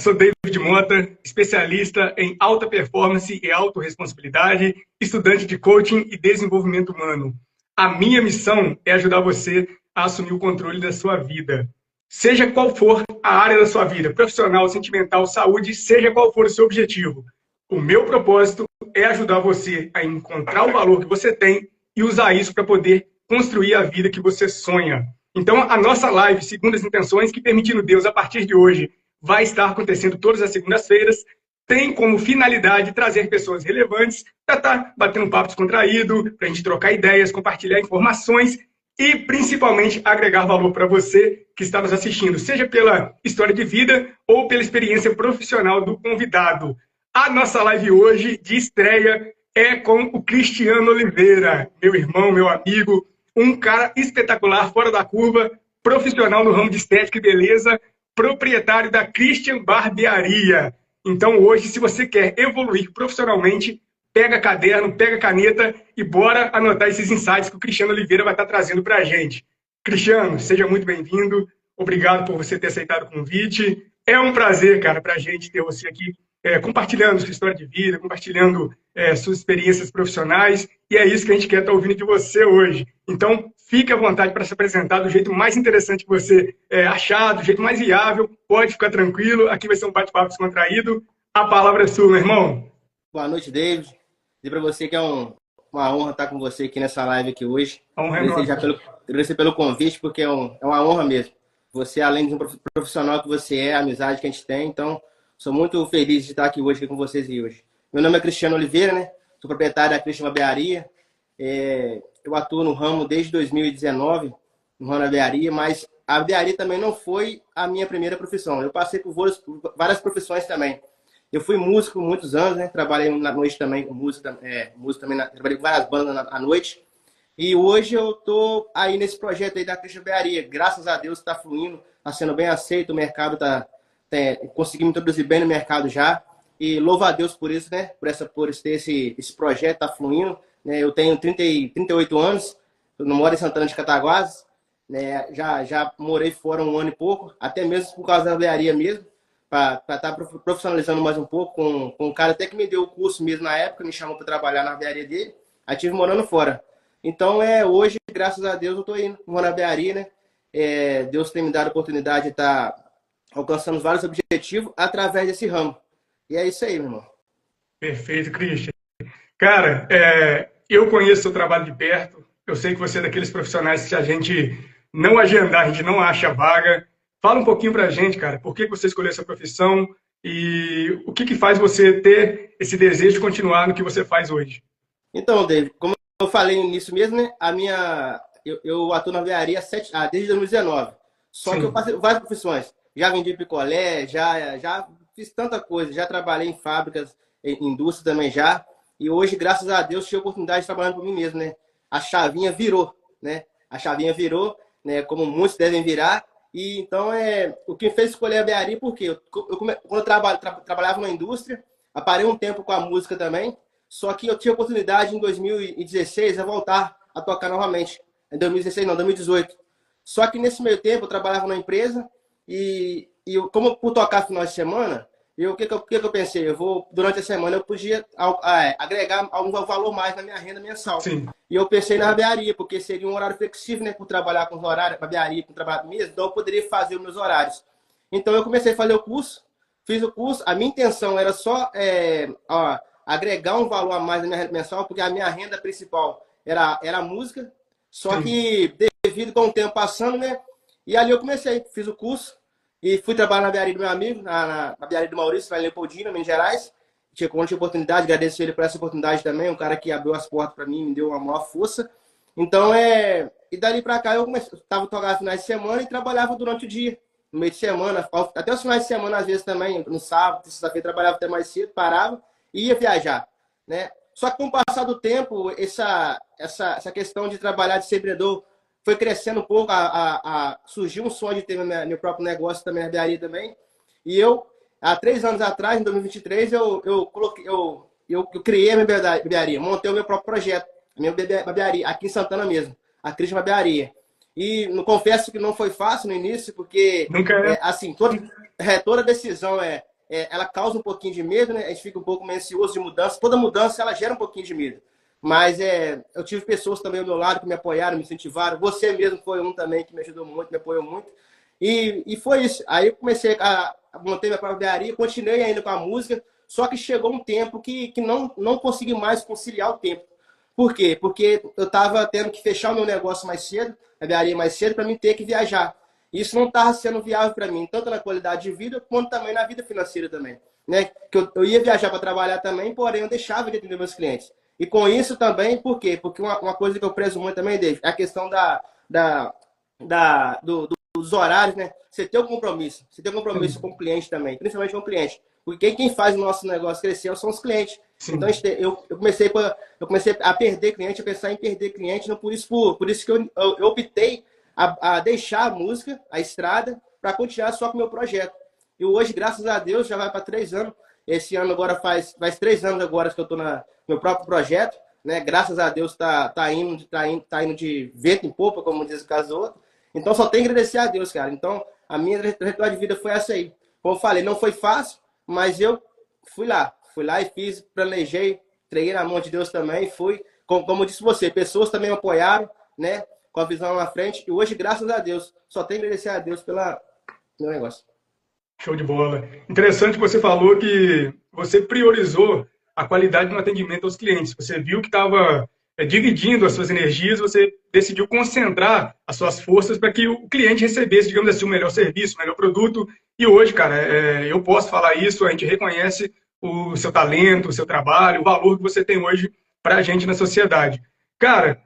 Sou David Mota, especialista em alta performance e autorresponsabilidade, estudante de coaching e desenvolvimento humano. A minha missão é ajudar você a assumir o controle da sua vida. Seja qual for a área da sua vida, profissional, sentimental, saúde, seja qual for o seu objetivo. O meu propósito é ajudar você a encontrar o valor que você tem e usar isso para poder construir a vida que você sonha. Então, a nossa live, segundo as intenções que permitindo Deus, a partir de hoje, vai estar acontecendo todas as segundas-feiras, tem como finalidade trazer pessoas relevantes para estar batendo um papo descontraído, para a gente trocar ideias, compartilhar informações e, principalmente, agregar valor para você que está nos assistindo, seja pela história de vida ou pela experiência profissional do convidado. A nossa live hoje, de estreia, é com o Cristiano Oliveira, meu irmão, meu amigo, um cara espetacular, fora da curva, profissional no ramo de estética e beleza, proprietário da Christian Barbearia. Então, hoje, se você quer evoluir profissionalmente, pega caderno, pega caneta e bora anotar esses insights que o Cristiano Oliveira vai estar trazendo para a gente. Cristiano, seja muito bem-vindo. Obrigado por você ter aceitado o convite. É um prazer, cara, para a gente ter você aqui compartilhando sua história de vida, compartilhando suas experiências profissionais. E é isso que a gente quer estar ouvindo de você hoje. Então, fique à vontade para se apresentar do jeito mais interessante que você achar, do jeito mais viável. Pode ficar tranquilo. Aqui vai ser um bate-papo descontraído. A palavra é sua, meu irmão. Boa noite, David. Dizer para você que é uma honra estar com você aqui nessa live aqui hoje. Agradecer pelo convite, porque é uma honra mesmo. Você, além de um profissional que você é, a amizade que a gente tem. Então, sou muito feliz de estar aqui hoje com vocês hoje. Meu nome é Cristiano Oliveira, né? Sou proprietário da Christian Barbearia. Eu atuo no ramo desde 2019, no ramo da barbearia, mas a barbearia também não foi a minha primeira profissão. Eu passei por várias profissões também. Eu fui músico por muitos anos, né? Trabalhei na noite também com música também, trabalhei com várias bandas à noite. E hoje eu tô aí nesse projeto aí da Christian Barbearia. Graças a Deus está fluindo, está sendo bem aceito, o mercado consegui me introduzir bem no mercado já. E louvo a Deus por isso, né? Por ter esse projeto, tá fluindo. Né? Eu tenho 38 anos, eu não moro em Santana de Cataguases, né? Já morei fora um ano e pouco, até mesmo por causa da barbearia mesmo, para estar profissionalizando mais um pouco com um cara até que me deu o curso mesmo na época, me chamou para trabalhar na barbearia dele, aí estive morando fora. Então, hoje, graças a Deus, eu estou indo na barbearia, né? Deus tem me dado a oportunidade de estar alcançando vários objetivos através desse ramo. E é isso aí, meu irmão. Perfeito, Christian. Cara, eu conheço o seu trabalho de perto. Eu sei que você é daqueles profissionais que, se a gente não agendar, a gente não acha vaga. Fala um pouquinho pra gente, cara. Por que você escolheu essa profissão e o que faz você ter esse desejo de continuar no que você faz hoje? Então, David, como eu falei nisso mesmo, né? Eu atuo na barbearia desde 2019. Só Sim. que eu passei várias profissões. Já vendi picolé, já fiz tanta coisa. Já trabalhei em fábricas, em indústria também já. E hoje, graças a Deus, tive a oportunidade de trabalhar por mim mesmo, né? A chavinha virou, né? A chavinha virou, né? Como muitos devem virar. E então, o que me fez escolher a barbearia, porque quando eu trabalhava na indústria, parei um tempo com a música também. Só que eu tive a oportunidade em 2016 a voltar a tocar novamente. Em 2016 não, 2018. Só que nesse meio tempo eu trabalhava na empresa como por tocar final de semana, o que eu pensei? Durante a semana eu podia agregar algum valor mais na minha renda mensal. Sim. E eu pensei na barbearia, porque seria um horário flexível, né? Por trabalhar com os horários, barbearia, com trabalho mesmo, então eu poderia fazer os meus horários. Então eu comecei a fazer o curso, fiz o curso, a minha intenção era só agregar um valor a mais na minha renda mensal, porque a minha renda principal era a música, só que devido com o tempo passando, né? E ali eu comecei, fiz o curso e fui trabalhar na barbearia do meu amigo, na barbearia do Maurício, lá em Leopoldina, Minas Gerais. Quando tive oportunidade, agradeço ele por essa oportunidade também, um cara que abriu as portas para mim, me deu uma maior força. Então, e dali para cá eu estava tocando finais de semana e trabalhava durante o dia, no meio de semana, até os finais de semana às vezes também, no sábado, sexta-feira, trabalhava até mais cedo, parava e ia viajar, né? Só que com o passar do tempo, essa questão de trabalhar de ser vendedor foi crescendo um pouco, surgiu um sonho de ter meu próprio negócio também, na barbearia também. E eu, há 3 anos atrás, em 2023, eu criei a minha barbearia, montei o meu próprio projeto, a minha barbearia, aqui em Santana mesmo, a Christian Barbearia. E confesso que não foi fácil no início, porque Nunca é. assim, toda decisão ela causa um pouquinho de medo, né? A gente fica um pouco meio ansioso de mudança. Toda mudança, ela gera um pouquinho de medo. Mas eu tive pessoas também ao meu lado que me apoiaram, me incentivaram. Você mesmo foi um também que me ajudou muito, me apoiou muito. E foi isso. Aí eu comecei a montar minha própria barbearia, continuei ainda com a música, só que chegou um tempo que não consegui mais conciliar o tempo. Por quê? Porque eu estava tendo que fechar o meu negócio mais cedo, a barbearia mais cedo, para mim ter que viajar. Isso não estava sendo viável para mim, tanto na qualidade de vida, quanto também na vida financeira também. Né? Que eu ia viajar para trabalhar também, porém eu deixava de atender meus clientes. E com isso também, por quê? Porque uma coisa que eu prezo muito também, David, é a questão dos horários, né? Você tem um compromisso. Você tem um compromisso com o cliente também, principalmente com o cliente. Porque quem faz o nosso negócio crescer são os clientes. Sim. Então, eu comecei a perder cliente, a pensar em perder cliente. Então, por isso que eu optei a deixar a música, a estrada, para continuar só com o meu projeto. E hoje, graças a Deus, já vai para 3 anos. Esse ano agora faz 3 anos agora que eu estou no meu próprio projeto. Né? Graças a Deus tá indo de vento em popa, como diz o caso do outro. Então, só tenho que agradecer a Deus, cara. Então, a minha trajetória de vida foi essa aí. Como eu falei, não foi fácil, mas eu fui lá e fiz, planejei, entreguei na mão de Deus também. Fui, como eu disse você, pessoas também me apoiaram, né? Com a visão lá na frente. E hoje, graças a Deus, só tenho que agradecer a Deus pelo meu negócio. Show de bola. Interessante que você falou que você priorizou a qualidade no atendimento aos clientes. Você viu que estava dividindo as suas energias, você decidiu concentrar as suas forças para que o cliente recebesse, digamos assim, o melhor serviço, o melhor produto. E hoje, cara, eu posso falar isso, a gente reconhece o seu talento, o seu trabalho, o valor que você tem hoje para a gente na sociedade. Cara,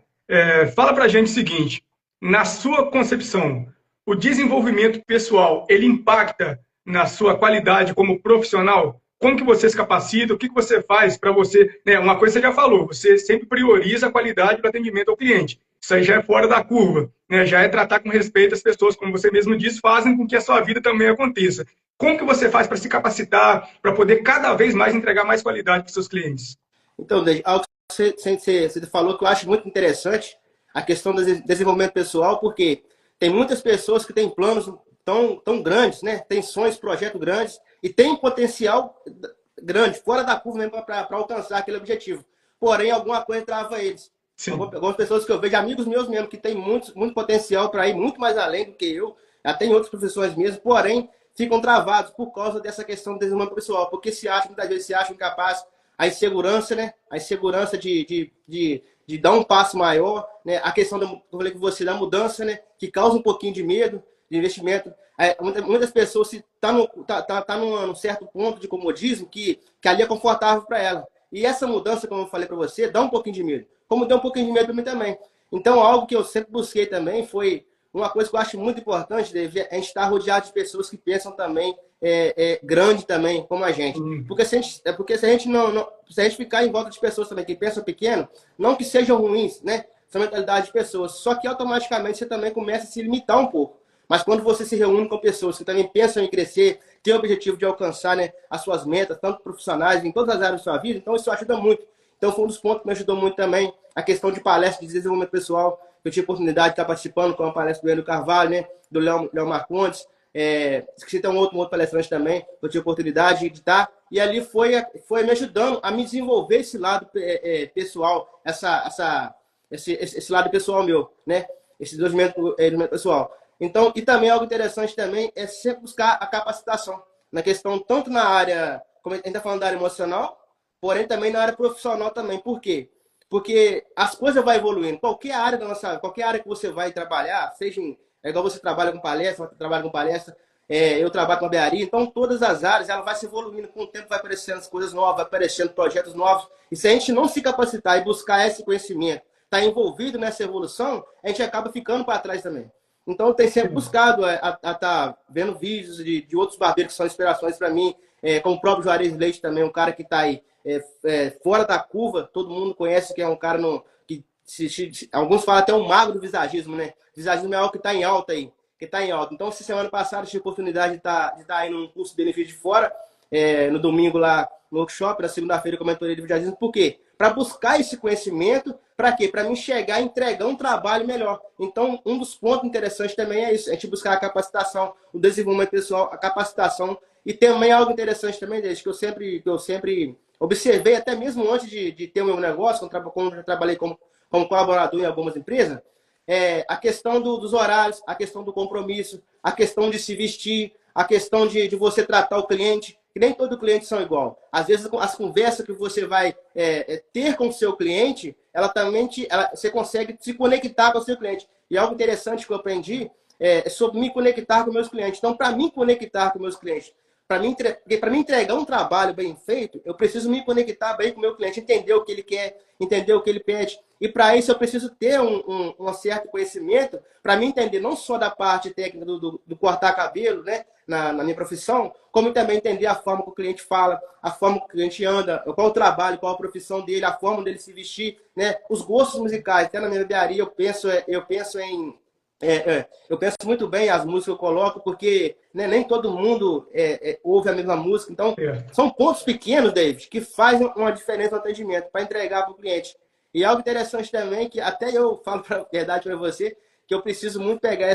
fala para a gente o seguinte, na sua concepção, o desenvolvimento pessoal, ele impacta na sua qualidade como profissional? Como que você se capacita? O que você faz para você... Né, uma coisa você já falou, você sempre prioriza a qualidade do atendimento ao cliente. Isso aí já é fora da curva. Né, já é tratar com respeito as pessoas, como você mesmo disse, fazem com que a sua vida também aconteça. Como que você faz para se capacitar, para poder cada vez mais entregar mais qualidade para os seus clientes? Então, algo que você falou que eu acho muito interessante, a questão do desenvolvimento pessoal, porque tem muitas pessoas que têm planos tão grandes, né? Tem sonhos, projetos grandes e tem potencial grande, fora da curva mesmo para alcançar aquele objetivo. Porém, alguma coisa trava eles. Algumas pessoas que eu vejo, amigos meus mesmo, que têm muito potencial para ir muito mais além do que eu, até em outras profissões mesmo, porém, ficam travados por causa dessa questão do desenvolvimento pessoal, porque muitas vezes se acham incapazes, a insegurança, né? A insegurança de dar um passo maior, né? A questão eu falei com você, da mudança, né? Que causa um pouquinho de medo, de investimento. Muitas pessoas se tá num certo ponto de comodismo que ali é confortável para ela. E essa mudança, como eu falei para você, dá um pouquinho de medo. Como deu um pouquinho de medo para mim também. Então, algo que eu sempre busquei também foi uma coisa que eu acho muito importante, David, é a gente estar rodeado de pessoas que pensam também grande também, como a gente. Porque se a gente ficar em volta de pessoas também que pensam pequeno, não que sejam ruins, né? Essa mentalidade de pessoas, só que automaticamente você também começa a se limitar um pouco. Mas quando você se reúne com pessoas que também pensam em crescer, têm o objetivo de alcançar, né, as suas metas, tanto profissionais, em todas as áreas da sua vida, então isso ajuda muito. Então foi um dos pontos que me ajudou muito também, a questão de palestra de desenvolvimento pessoal. Eu tive a oportunidade de estar participando com a palestra do Hélio Carvalho, né, do Léo Marcondes. Esqueci de ter um outro palestrante também, eu tive a oportunidade de estar. E ali foi me ajudando a me desenvolver esse lado pessoal, esse lado pessoal meu, né? Esse desenvolvimento pessoal. Então, e também algo interessante também é sempre buscar a capacitação na questão, tanto na área, como a gente está falando da área emocional, porém também na área profissional também. Por quê? Porque as coisas vão evoluindo. Qualquer área que você vai trabalhar, seja igual você trabalha com palestra, eu trabalho com barbearia, então todas as áreas ela vai se evoluindo, com o tempo vai aparecendo as coisas novas, vai aparecendo projetos novos. E se a gente não se capacitar e buscar esse conhecimento, estar envolvido nessa evolução, a gente acaba ficando para trás também. Então, eu tenho sempre buscado a estar vendo vídeos de outros barbeiros que são inspirações para mim, como o próprio Juarez Leite também, um cara que está aí fora da curva, todo mundo conhece que é um cara alguns falam até um mago do visagismo, né? Visagismo é algo que está em alta aí, Então, essa semana passada, eu tive a oportunidade de estar aí num curso de benefício de fora, no domingo lá no workshop, na segunda-feira com a mentoria de visagismo. Por quê? Para buscar esse conhecimento, para quê? Para mim chegar e entregar um trabalho melhor. Então, um dos pontos interessantes também é isso, a gente buscar a capacitação, o desenvolvimento pessoal, a capacitação E também algo interessante também, desde que eu sempre observei, até mesmo antes de ter o meu negócio, quando eu trabalhei como colaborador em algumas empresas, a questão dos horários, a questão do compromisso, a questão de se vestir, a questão de você tratar o cliente, que nem todo cliente são igual. Às vezes, as conversas que você vai ter com o seu cliente, você consegue se conectar com o seu cliente. E algo interessante que eu aprendi é sobre me conectar com meus clientes. Então, para me conectar com meus clientes, para me entregar um trabalho bem feito, eu preciso me conectar bem com o meu cliente, entender o que ele quer, entender o que ele pede. E para isso eu preciso ter um certo conhecimento para me entender não só da parte técnica do cortar cabelo, né, na minha profissão, como também entender a forma que o cliente fala, a forma que o cliente anda, qual o trabalho, qual a profissão dele, a forma dele se vestir, né, os gostos musicais. Até na minha barbearia eu penso muito bem as músicas que eu coloco, porque né, nem todo mundo ouve a mesma música. Então, são pontos pequenos, David, que fazem uma diferença no atendimento para entregar para o cliente. E algo interessante também, que até eu falo a verdade para você, que eu preciso muito pegar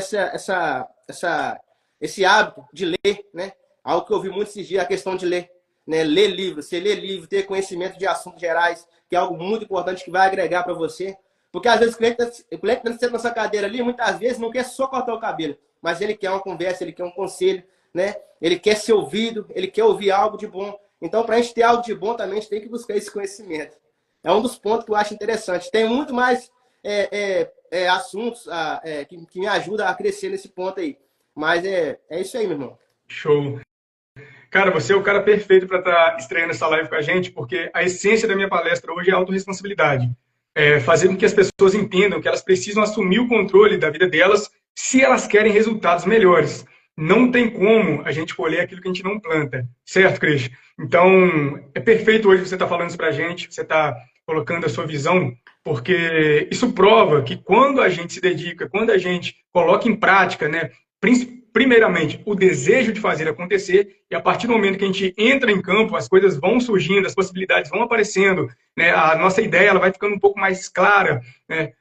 esse hábito de ler, né? Algo que eu ouvi muito esses dias, a questão de ler. Né? Ler livro, você ler livro, ter conhecimento de assuntos gerais, que é algo muito importante que vai agregar para você. Porque às vezes o cliente senta nessa cadeira ali, muitas vezes não quer só cortar o cabelo, mas ele quer uma conversa, ele quer um conselho, né? Ele quer ser ouvido, ele quer ouvir algo de bom. Então, para a gente ter algo de bom também, a gente tem que buscar esse conhecimento. É um dos pontos que eu acho interessante. Tem muito mais assuntos que me ajudam a crescer nesse ponto aí. Mas é isso aí, meu irmão. Show. Cara, você é o cara perfeito para estar estreando essa live com a gente, porque a essência da minha palestra hoje é autorresponsabilidade. Fazer com que as pessoas entendam que elas precisam assumir o controle da vida delas se elas querem resultados melhores. Não tem como a gente colher aquilo que a gente não planta. Certo, Cris? Então, é perfeito hoje você estar falando isso para a gente, você está colocando a sua visão, porque isso prova que quando a gente se dedica, quando a gente coloca em prática, né, primeiramente, o desejo de fazer acontecer, e a partir do momento que a gente entra em campo, as coisas vão surgindo, as possibilidades vão aparecendo, né? A nossa ideia ela vai ficando um pouco mais clara. Né?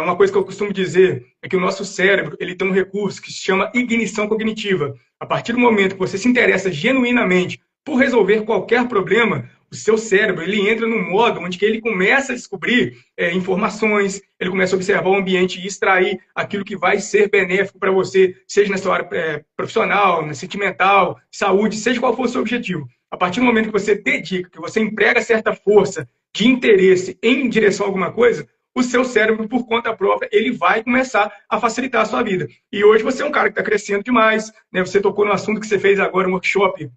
Uma coisa que eu costumo dizer é que o nosso cérebro ele tem um recurso que se chama ignição cognitiva. A partir do momento que você se interessa genuinamente por resolver qualquer problema, o seu cérebro ele entra num modo onde que ele começa a descobrir informações, ele começa a observar o ambiente e extrair aquilo que vai ser benéfico para você, seja na sua área profissional, sentimental, saúde, seja qual for o seu objetivo. A partir do momento que você dedica, que você emprega certa força de interesse em direção a alguma coisa, o seu cérebro, por conta própria, ele vai começar a facilitar a sua vida. E hoje você é um cara que está crescendo demais, né? Você tocou no assunto que você fez agora, um workshop,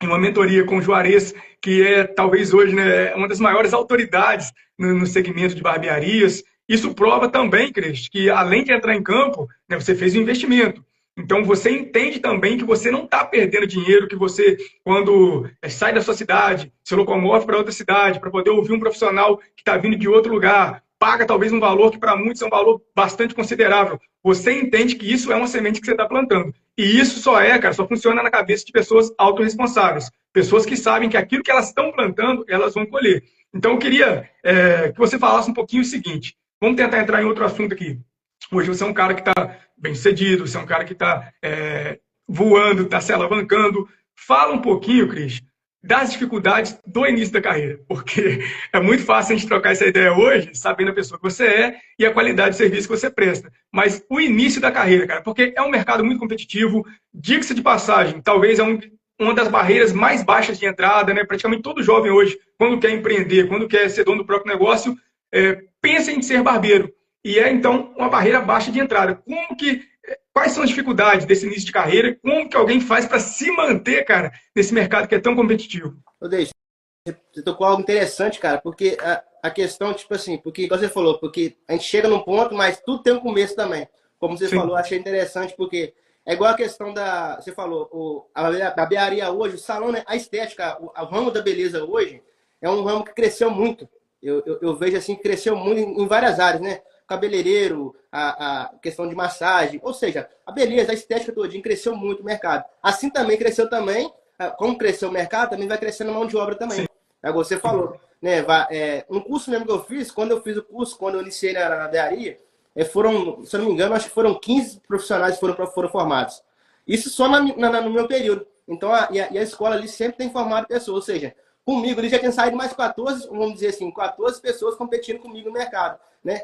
em uma mentoria com o Juarez, que é talvez hoje né, uma das maiores autoridades no segmento de barbearias. Isso prova também, Cris, que além de entrar em campo, né, você fez um investimento. Então você entende também que você não está perdendo dinheiro, que você, quando sai da sua cidade, se locomove para outra cidade, para poder ouvir um profissional que está vindo de outro lugar, paga talvez um valor que para muitos é um valor bastante considerável. Você entende que isso é uma semente que você está plantando. E isso só funciona na cabeça de pessoas autorresponsáveis. Pessoas que sabem que aquilo que elas estão plantando, elas vão colher. Então, eu queria que você falasse um pouquinho o seguinte. Vamos tentar entrar em outro assunto aqui. Hoje você é um cara que está bem sucedido, você é um cara que está voando, está se alavancando. Fala um pouquinho, Cris, das dificuldades do início da carreira, porque é muito fácil a gente trocar essa ideia hoje, sabendo a pessoa que você é e a qualidade de serviço que você presta. Mas o início da carreira, cara, porque é um mercado muito competitivo, diga-se de passagem, talvez é uma das barreiras mais baixas de entrada, né? Praticamente todo jovem hoje, quando quer empreender, quando quer ser dono do próprio negócio, pensa em ser barbeiro. E então uma barreira baixa de entrada. Quais são as dificuldades desse início de carreira? Como que alguém faz para se manter, cara, nesse mercado que é tão competitivo? Você tocou algo interessante, cara, porque a questão, tipo assim, porque você falou, porque a gente chega num ponto, mas tudo tem um começo também. Como você falou, achei interessante, porque é igual a questão você falou, a barbearia hoje, o salão, né, a estética, o ramo da beleza hoje é um ramo que cresceu muito. Eu vejo assim, que cresceu muito em várias áreas, né? Cabeleireiro, a questão de massagem, ou seja, a beleza, a estética todinha cresceu muito o mercado. Assim também cresceu também, como cresceu o mercado, também vai crescendo a mão de obra também. É como você falou, né? Um curso mesmo que eu fiz, quando eu iniciei na barbearia, foram, se eu não me engano, acho que foram 15 profissionais que foram formados. Isso só no meu período. Então, a escola ali sempre tem formado pessoas, ou seja, comigo ali já tem saído mais 14, vamos dizer assim, 14 pessoas competindo comigo no mercado, né?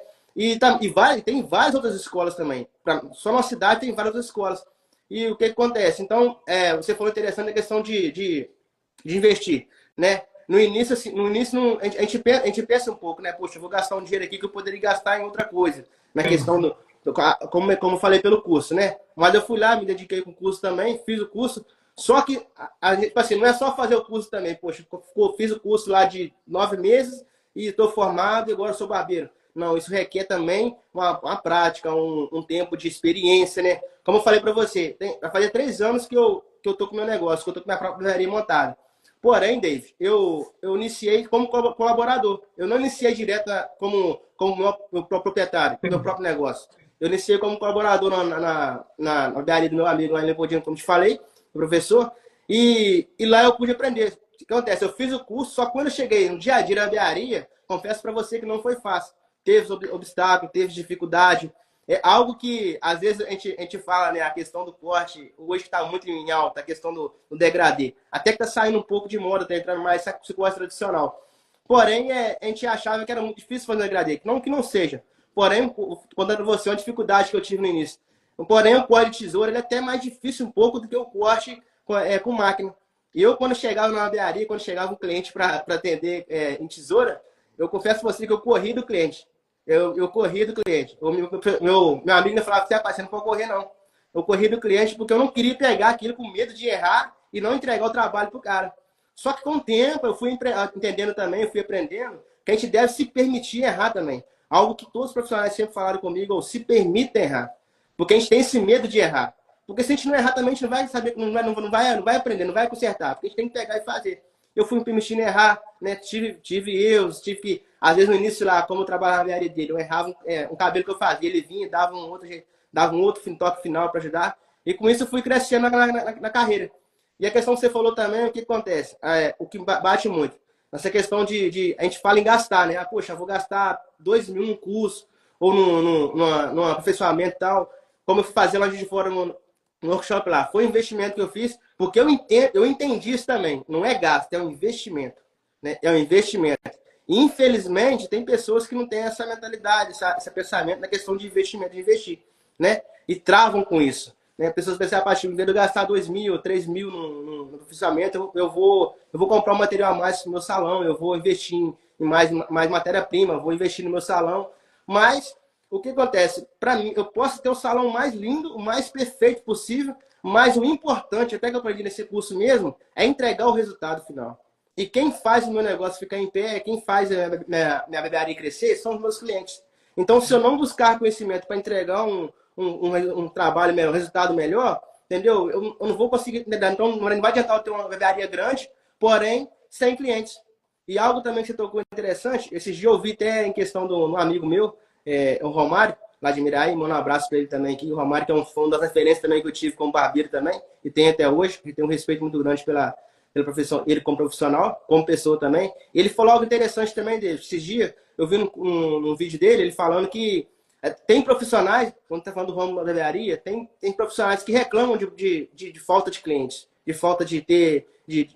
Tem várias outras escolas também. Só na cidade tem várias outras escolas. E o que acontece? Então, você falou interessante a questão de investir, né? No início, assim, a gente pensa um pouco, né? Poxa, eu vou gastar um dinheiro aqui que eu poderia gastar em outra coisa. Na questão como eu falei, pelo curso, né? Mas eu fui lá, me dediquei com o curso também, fiz o curso. Só que, tipo assim, não é só fazer o curso também. Poxa, fiz o curso lá de 9 meses e estou formado e agora sou barbeiro. Não, isso requer também uma prática, um tempo de experiência, né? Como eu falei para você, vai fazer 3 anos que eu tô com o meu negócio, que eu tô com minha própria barbearia montada. Porém, Dave, eu iniciei como colaborador. Eu não iniciei direto como meu proprietário, meu próprio negócio. Eu iniciei como colaborador na barbearia do meu amigo lá em Leopoldina, como te falei, professor, e lá eu pude aprender. O que acontece? Eu fiz o curso, só que quando eu cheguei no dia a dia da barbearia, confesso para você que não foi fácil. Teve obstáculo, teve dificuldade. É algo que, às vezes, a gente fala, né? A questão do corte, hoje está muito em alta, a questão do degradê. Até que está saindo um pouco de moda, está entrando mais esse corte tradicional. Porém, a gente achava que era muito difícil fazer um degradê. Não que não seja. Porém, contando você, uma dificuldade que eu tive no início. Porém, o corte de tesoura ele é até mais difícil um pouco do que o corte com máquina. E eu, quando chegava na barbearia, quando chegava um cliente para atender em tesoura, eu confesso a você que eu corri do cliente. Eu corri do cliente. Meu amigo me falava, você não pode correr, não. Eu corri do cliente porque eu não queria pegar aquilo com medo de errar e não entregar o trabalho pro cara. Só que com o tempo eu fui entendendo também, eu fui aprendendo que a gente deve se permitir errar também. Algo que todos os profissionais sempre falaram comigo, ou se permita errar. Porque a gente tem esse medo de errar. Porque se a gente não errar também, a gente não vai saber, não vai aprender, não vai consertar. Porque a gente tem que pegar e fazer. Eu fui me permitindo errar, né? Tive erros, tive que... Às vezes no início lá, como eu trabalhava na área dele, eu errava um cabelo que eu fazia, ele vinha, dava um outro toque final para ajudar. E com isso eu fui crescendo na carreira. E a questão que você falou também, o que acontece? O que bate muito. Essa questão a gente fala em gastar, né? Poxa, vou gastar 2 mil num curso, ou num aperfeiçoamento e tal, como eu fui fazer lá de fora no workshop lá. Foi um investimento que eu fiz, porque eu entendi isso também. Não é gasto, é um investimento. Né? É um investimento. Infelizmente, tem pessoas que não têm essa mentalidade, esse pensamento na questão de investimento, de investir, né? E travam com isso. Né? Pessoas pensam, a partir de gastar 2 mil, 3 mil no aperfeiçoamento, eu vou comprar um material a mais no meu salão, eu vou investir em mais matéria-prima, vou investir no meu salão. Mas, o que acontece? Para mim, eu posso ter o salão mais lindo, o mais perfeito possível, mas o importante, até que eu aprendi nesse curso mesmo, é entregar o resultado final. E quem faz o meu negócio ficar em pé, quem faz a minha barbearia crescer, são os meus clientes. Então, se eu não buscar conhecimento para entregar um trabalho melhor, um resultado melhor, entendeu? Eu não vou conseguir. Então, não vai adiantar eu ter uma barbearia grande, porém, sem clientes. E algo também que você tocou interessante, esses dias eu ouvi até em questão de um amigo meu, o Romário, lá de Miraí, mando um abraço para ele também aqui. O Romário, que é um das referências também que eu tive como barbeiro também, e tem até hoje, e tem um respeito muito grande pelo professor, ele como profissional, como pessoa também. Ele falou algo interessante também dele. Esses dias, eu vi num vídeo dele, ele falando que tem profissionais, quando está falando do ramo da barbearia, tem profissionais que reclamam de falta de clientes, de falta de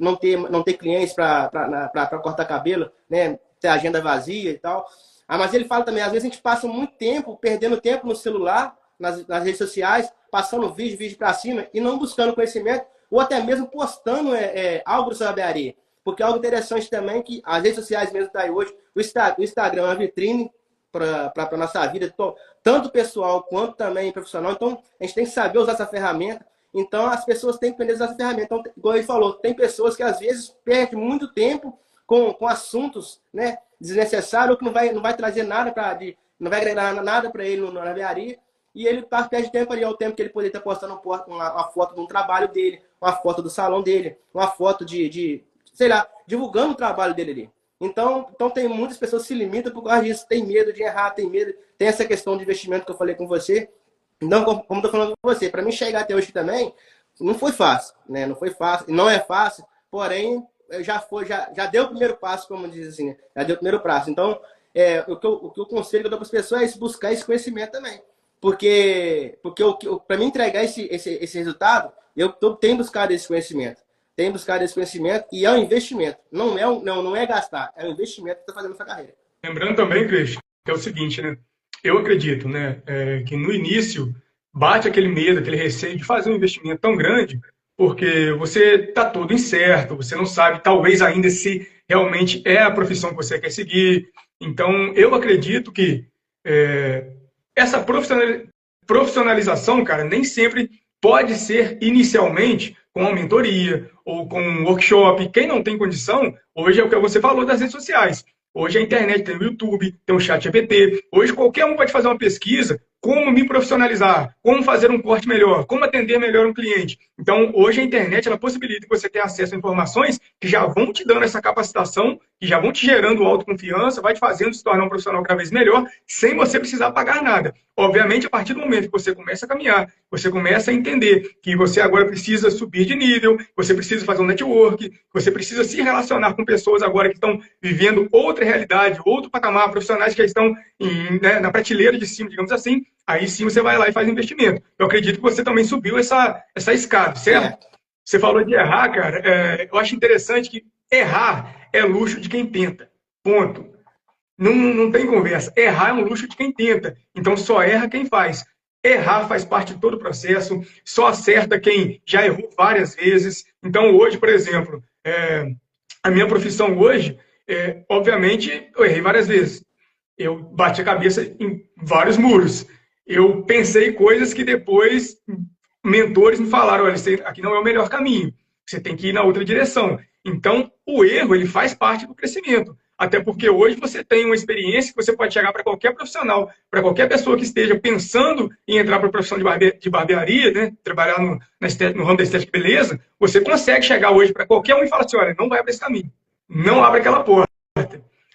não ter clientes para cortar cabelo, né? Ter agenda vazia e tal. Mas ele fala também, às vezes a gente passa muito tempo, perdendo tempo no celular, nas redes sociais, passando vídeo para cima e não buscando conhecimento, ou até mesmo postando algo sobre a barbearia. Porque algo interessante também que as redes sociais mesmo está aí hoje, o Instagram é uma vitrine para a nossa vida, tanto pessoal quanto também profissional. Então, a gente tem que saber usar essa ferramenta. Então, as pessoas têm que aprender a usar essa ferramenta. Então, como ele falou, tem pessoas que às vezes perdem muito tempo com assuntos, né, desnecessários, ou que não vai trazer nada não vai agregar nada para ele na barbearia. E ele perde tempo ali, ao tempo que ele poderia estar postando uma foto de um trabalho dele, uma foto do salão dele, uma foto sei lá, divulgando o trabalho dele ali. Então tem muitas pessoas que se limitam por causa disso, tem medo de errar, tem essa questão de investimento que eu falei com você. Não, como estou falando com você, para mim chegar até hoje também, não foi fácil, né? Não foi fácil, não é fácil, porém, já deu o primeiro passo, como diz assim, né? Já deu o primeiro passo. Então, o que eu conselho que eu dou para as pessoas é buscar esse conhecimento também. Porque para mim entregar esse resultado, eu tenho buscado esse conhecimento. Tenho buscado esse conhecimento e é um investimento. Não é gastar, é um investimento que está fazendo na sua carreira. Lembrando também, Cris, que é o seguinte, né? Eu acredito, né, que no início bate aquele medo, aquele receio de fazer um investimento tão grande, porque você está todo incerto, você não sabe, talvez ainda se realmente é a profissão que você quer seguir. Então, eu acredito que essa profissionalização, cara, nem sempre pode ser inicialmente com uma mentoria ou com um workshop. Quem não tem condição, hoje é o que você falou das redes sociais. Hoje a internet tem o YouTube, tem o chat GPT. Hoje qualquer um pode fazer uma pesquisa, como me profissionalizar, como fazer um corte melhor, como atender melhor um cliente. Então, hoje a internet ela possibilita que você tenha acesso a informações que já vão te dando essa capacitação, que já vão te gerando autoconfiança, vai te fazendo se tornar um profissional cada vez melhor, sem você precisar pagar nada. Obviamente, a partir do momento que você começa a caminhar, você começa a entender que você agora precisa subir de nível, você precisa fazer um network, você precisa se relacionar com pessoas agora que estão vivendo outra realidade, outro patamar, profissionais que estão na prateleira de cima, digamos assim, aí sim você vai lá e faz investimento. Eu acredito que você também subiu essa escada, certo? Você falou de errar, cara. Eu acho interessante que errar é luxo de quem tenta. Ponto. Não tem conversa. Errar é um luxo de quem tenta. Então só erra quem faz. Errar faz parte de todo o processo. Só acerta quem já errou várias vezes. Então hoje, por exemplo, a minha profissão hoje, obviamente, eu errei várias vezes. Eu bati a cabeça em vários muros. Eu pensei coisas que depois mentores me falaram, olha, aqui não é o melhor caminho. Você tem que ir na outra direção. Então, o erro, ele faz parte do crescimento. Até porque hoje você tem uma experiência que você pode chegar para qualquer profissional, para qualquer pessoa que esteja pensando em entrar para a profissão de barbearia, né? Trabalhar no ramo da estética e beleza, você consegue chegar hoje para qualquer um e falar assim, olha, não vai para esse caminho. Não abre aquela porta.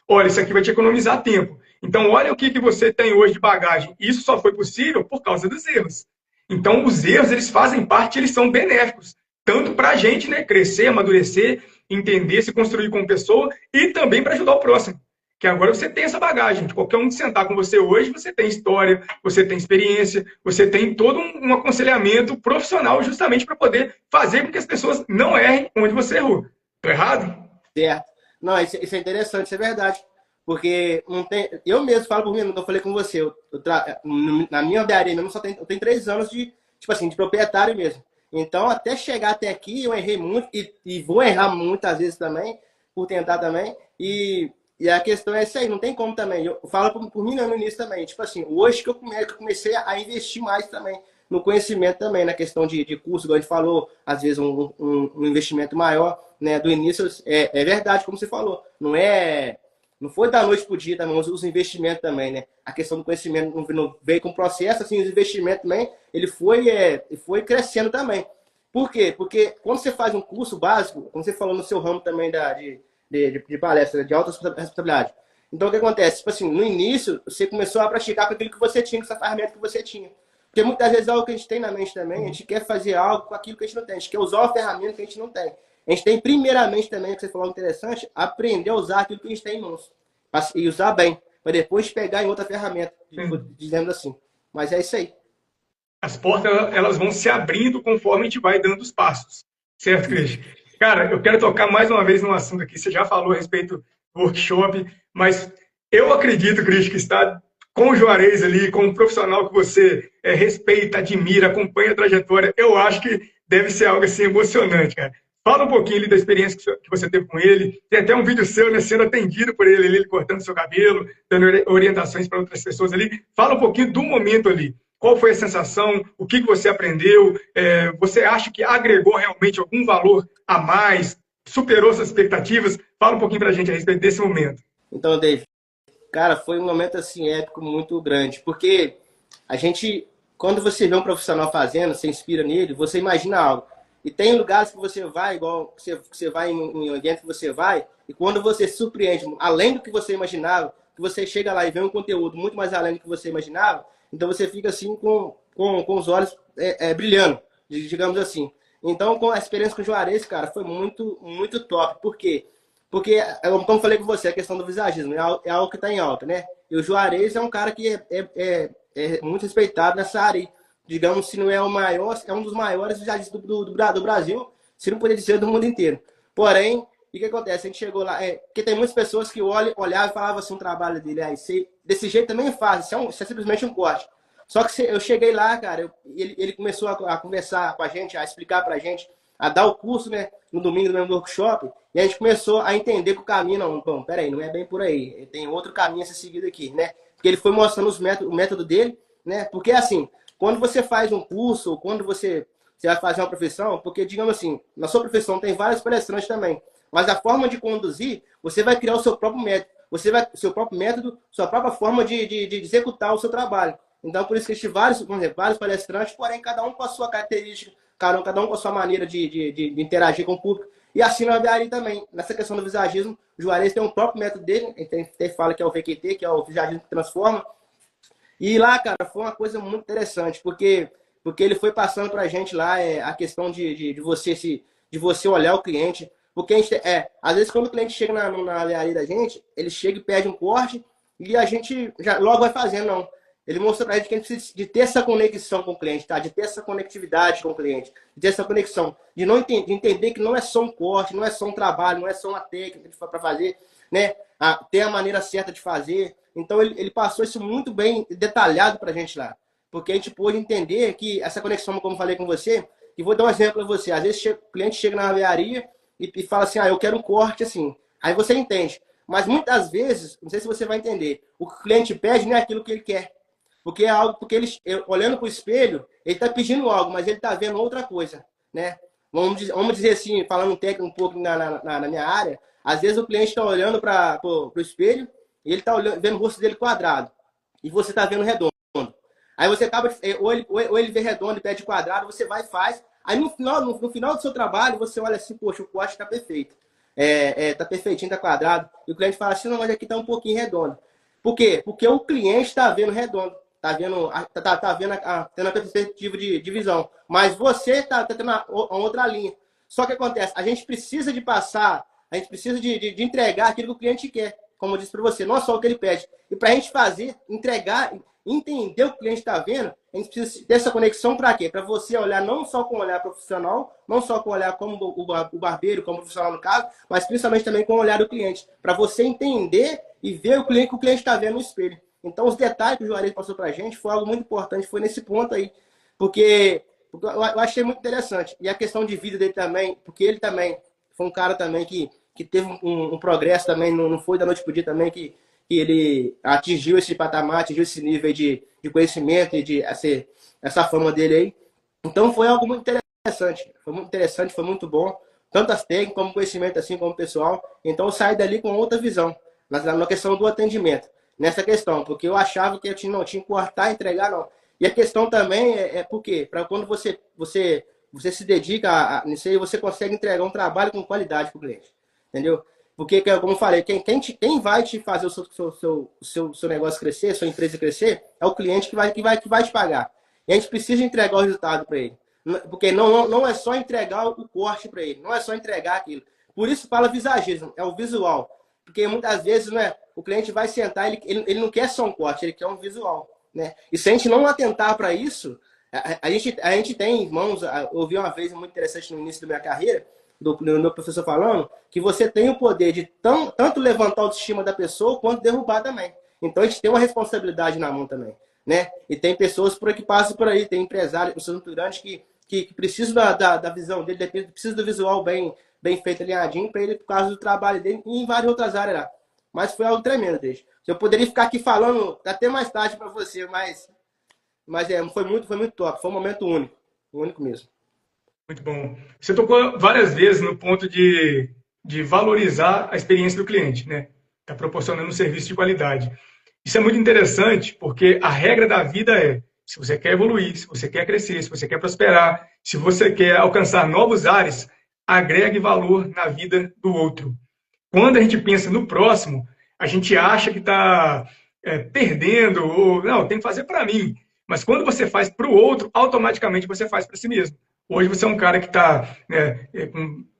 Olha, isso aqui vai te economizar tempo. Então, olha o que você tem hoje de bagagem. Isso só foi possível por causa dos erros. Então, os erros, eles fazem parte, eles são benéficos. Tanto para a gente, né, crescer, amadurecer, entender, se construir como pessoa, e também para ajudar o próximo. Que agora você tem essa bagagem. De qualquer um que sentar com você hoje, você tem história, você tem experiência, você tem todo um aconselhamento profissional justamente para poder fazer com que as pessoas não errem onde você errou. Estou errado? Certo. Não, isso é interessante, isso é verdade. Porque não tem, eu mesmo falo por mim, não falei com você. Na minha barbearia mesmo, eu tenho 3 anos de, tipo assim, de proprietário mesmo. Então, até chegar até aqui, eu errei muito e vou errar muitas vezes também, por tentar também. E a questão é isso aí, não tem como também. Eu falo por mim no início também. Tipo assim, hoje que eu comecei a investir mais também no conhecimento também, na questão de curso, igual a gente falou, às vezes um investimento maior, né? Do início, é verdade, como você falou. Não foi da noite para o dia também, os investimentos também, né? A questão do conhecimento não veio com o processo, assim, os investimentos também, ele foi crescendo também. Por quê? Porque quando você faz um curso básico, como você falou no seu ramo também de palestra, de alta responsabilidade. Então, o que acontece? Tipo assim, no início, você começou a praticar com aquilo que você tinha, com essa ferramenta que você tinha. Porque muitas vezes é algo que a gente tem na mente também, a gente quer fazer algo com aquilo que a gente não tem, a gente quer usar uma ferramenta que a gente não tem. A gente tem, primeiramente, também, que você falou interessante, aprender a usar aquilo que a gente tem em mãos. E usar bem, para depois pegar em outra ferramenta, dizendo assim. Mas é isso aí. As portas, elas vão se abrindo conforme a gente vai dando os passos. Certo, Cris? Cara, eu quero tocar mais uma vez num assunto aqui. Você já falou a respeito do workshop, mas eu acredito, Cris, que está com o Juarez ali, com um profissional que você respeita, admira, acompanha a trajetória. Eu acho que deve ser algo assim emocionante, cara. Fala um pouquinho ali da experiência que você teve com ele. Tem até um vídeo seu, né, sendo atendido por ele cortando seu cabelo, dando orientações para outras pessoas ali. Fala um pouquinho do momento ali. Qual foi a sensação? O que você aprendeu? Você acha que agregou realmente algum valor a mais? Superou suas expectativas? Fala um pouquinho para a gente a respeito desse momento. Então, Dave, cara, foi um momento assim épico muito grande, porque a gente, quando você vê um profissional fazendo, você inspira nele, você imagina algo. E tem lugares que você vai, igual você vai em um evento que você vai, e quando você se surpreende, além do que você imaginava, que você chega lá e vê um conteúdo muito mais além do que você imaginava, então você fica assim com os olhos brilhando, digamos assim. Então, com a experiência com o Juarez, cara, foi muito, muito top. Por quê? Porque, como eu falei com você, a questão do visagismo é algo que está em alta, né? E o Juarez é um cara que é muito respeitado nessa área aí. Digamos, se não é o maior, é um dos maiores visagistas do Brasil, se não poderia dizer do mundo inteiro. Porém, o que acontece? A gente chegou lá, porque tem muitas pessoas que olhavam e falavam assim, o trabalho dele, desse jeito também faz, isso é simplesmente um corte. Só que eu cheguei lá, cara, ele começou a conversar com a gente, a explicar pra gente, a dar o curso, né, no domingo do mesmo workshop, e a gente começou a entender que o caminho, não, bom, peraí, não é bem por aí, tem outro caminho a ser seguido aqui, né? Porque ele foi mostrando o método dele, né? Porque assim, quando você faz um curso, ou quando você vai fazer uma profissão, porque, digamos assim, na sua profissão tem vários palestrantes também, mas a forma de conduzir, você vai criar o seu próprio método, seu próprio método, sua própria forma de executar o seu trabalho. Então, por isso que existem vários palestrantes, porém, cada um com a sua característica, cada um com a sua maneira de interagir com o público. E assim na barbearia também. Nessa questão do visagismo, o Juarez tem um próprio método dele, ele fala que é o VQT, que é o visagismo que transforma. E lá, cara, foi uma coisa muito interessante, porque ele foi passando pra gente lá a questão de você olhar o cliente. Porque a gente, às vezes, quando o cliente chega na barbearia da gente, ele chega e pede um corte e a gente já logo vai fazendo, não. Ele mostrou pra gente que a gente precisa de ter essa conexão com o cliente, tá? De ter essa conectividade com o cliente, de ter essa conexão, de entender que não é só um corte, não é só um trabalho, não é só uma técnica para fazer, né? Ter a maneira certa de fazer. Então ele passou isso muito bem detalhado pra gente lá, porque a gente pôde entender que essa conexão, como eu falei com você, e vou dar um exemplo para você. Às vezes o cliente chega na barbearia e fala assim, eu quero um corte assim. Aí você entende. Mas muitas vezes, não sei se você vai entender, o que o cliente pede não é aquilo que ele quer. Porque é algo, porque ele, olhando para o espelho, ele está pedindo algo, mas ele está vendo outra coisa, né? Vamos dizer assim, falando técnico um pouco na minha área, às vezes o cliente está olhando para o espelho e ele está vendo o rosto dele quadrado e você está vendo redondo. Aí você acaba, ou ele vê redondo e pede quadrado, você vai e faz. Aí no final do seu trabalho, você olha assim, poxa, o corte está perfeito. Tá perfeitinho, tá quadrado. E o cliente fala assim, não, mas aqui está um pouquinho redondo. Por quê? Porque o cliente está vendo redondo. Tá vendo, tendo a perspectiva de visão. Mas você tá tendo uma outra linha. Só que acontece, a gente precisa de passar, a gente precisa de entregar aquilo que o cliente quer, como eu disse para você, não é só o que ele pede. E para a gente fazer, entregar, entender o que o cliente está vendo, a gente precisa ter essa conexão para quê? Para você olhar não só com o olhar profissional, não só com o olhar como o barbeiro, como profissional no caso, mas principalmente também com o olhar do cliente. Para você entender e ver o que o cliente está vendo no espelho. Então, os detalhes que o Juarez passou para a gente foi algo muito importante, foi nesse ponto aí. Porque eu achei muito interessante. E a questão de vida dele também, porque ele também foi um cara também que teve um progresso também, não foi da noite para o dia também, que ele atingiu esse patamar, atingiu esse nível de conhecimento e essa fama dele aí. Então, foi algo muito interessante. Foi muito interessante, foi muito bom. Tanto as técnicas, como conhecimento, assim como pessoal. Então, eu saí dali com outra visão, na questão do atendimento. Nessa questão, porque eu achava que eu tinha que cortar e entregar, não. E a questão também por quê? Para quando você se dedica nisso aí, você consegue entregar um trabalho com qualidade para o cliente. Entendeu? Porque, como eu falei, quem vai te fazer o seu negócio crescer, sua empresa crescer, é o cliente que vai te pagar. E a gente precisa entregar o resultado para ele. Porque não é só entregar o corte para ele, não é só entregar aquilo. Por isso fala visagismo, é o visual. Porque muitas vezes, né, o cliente vai sentar, ele não quer só um corte, ele quer um visual. Né? E se a gente não atentar para isso, a gente tem, irmãos, eu ouvi uma vez muito interessante no início da minha carreira, do meu professor falando, que você tem o poder de tanto levantar a autoestima da pessoa, quanto derrubar também. Então a gente tem uma responsabilidade na mão também. Né? E tem pessoas que passam por aí, tem empresários, pessoas muito grandes que precisam da visão dele, precisam do visual bem feito, alinhadinho, para ele, por causa do trabalho dele e em várias outras áreas lá. Mas foi algo tremendo, deixa. Eu poderia ficar aqui falando até mais tarde para você, mas foi muito top. Foi um momento único mesmo. Muito bom. Você tocou várias vezes no ponto de valorizar a experiência do cliente, né? Está proporcionando um serviço de qualidade. Isso é muito interessante, porque a regra da vida é, se você quer evoluir, se você quer crescer, se você quer prosperar, se você quer alcançar novos ares, agregue valor na vida do outro. Quando a gente pensa no próximo, a gente acha que está perdendo, ou não, tem que fazer para mim. Mas quando você faz para o outro, automaticamente você faz para si mesmo. Hoje você é um cara que está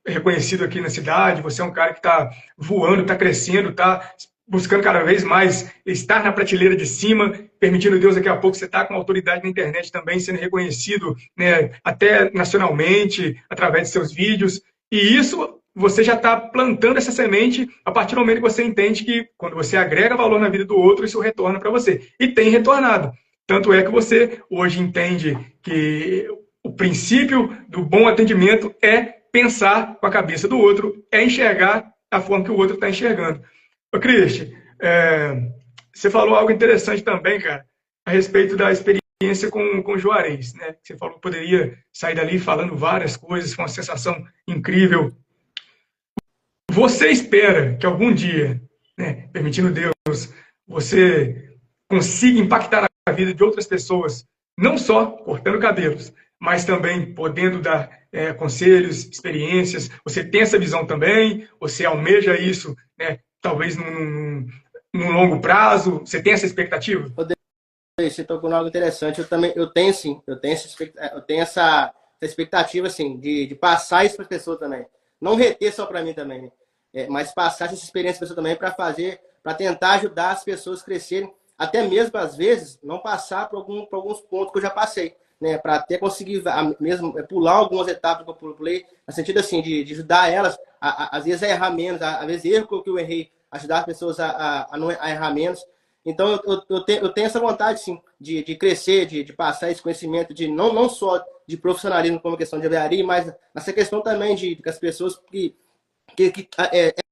reconhecido aqui na cidade, você é um cara que está voando, está crescendo, está buscando cada vez mais estar na prateleira de cima, permitindo Deus, daqui a pouco você está com autoridade na internet também, sendo reconhecido, né, até nacionalmente, através de seus vídeos. E isso, você já está plantando essa semente a partir do momento que você entende que, quando você agrega valor na vida do outro, isso retorna para você. E tem retornado. Tanto é que você hoje entende que o princípio do bom atendimento é pensar com a cabeça do outro, é enxergar a forma que o outro está enxergando. Ô, Cristian, você falou algo interessante também, cara, a respeito da experiência com o Juarez, né? Você falou que poderia sair dali falando várias coisas, foi uma sensação incrível. Você espera que algum dia, né, permitindo Deus, você consiga impactar a vida de outras pessoas, não só cortando cabelos, mas também podendo dar conselhos, experiências? Você tem essa visão também? Você almeja isso, né, talvez num longo prazo? Você tem essa expectativa? Você tocou em algo interessante. Eu tenho sim, eu tenho essa expectativa assim, de passar isso para as pessoas também. Não reter só para mim também, né? Mas passar essa experiência para as pessoas também para tentar ajudar as pessoas a crescerem, até mesmo às vezes não passar por alguns pontos que eu já passei, né? Para até conseguir mesmo pular algumas etapas que eu pulei, no sentido assim de ajudar elas às vezes a errar menos, às vezes erro que eu errei, ajudar as pessoas a errar menos. Então, eu tenho essa vontade, sim, de crescer, de passar esse conhecimento, de não só de profissionalismo como questão de engenharia, mas nessa questão também de que as pessoas que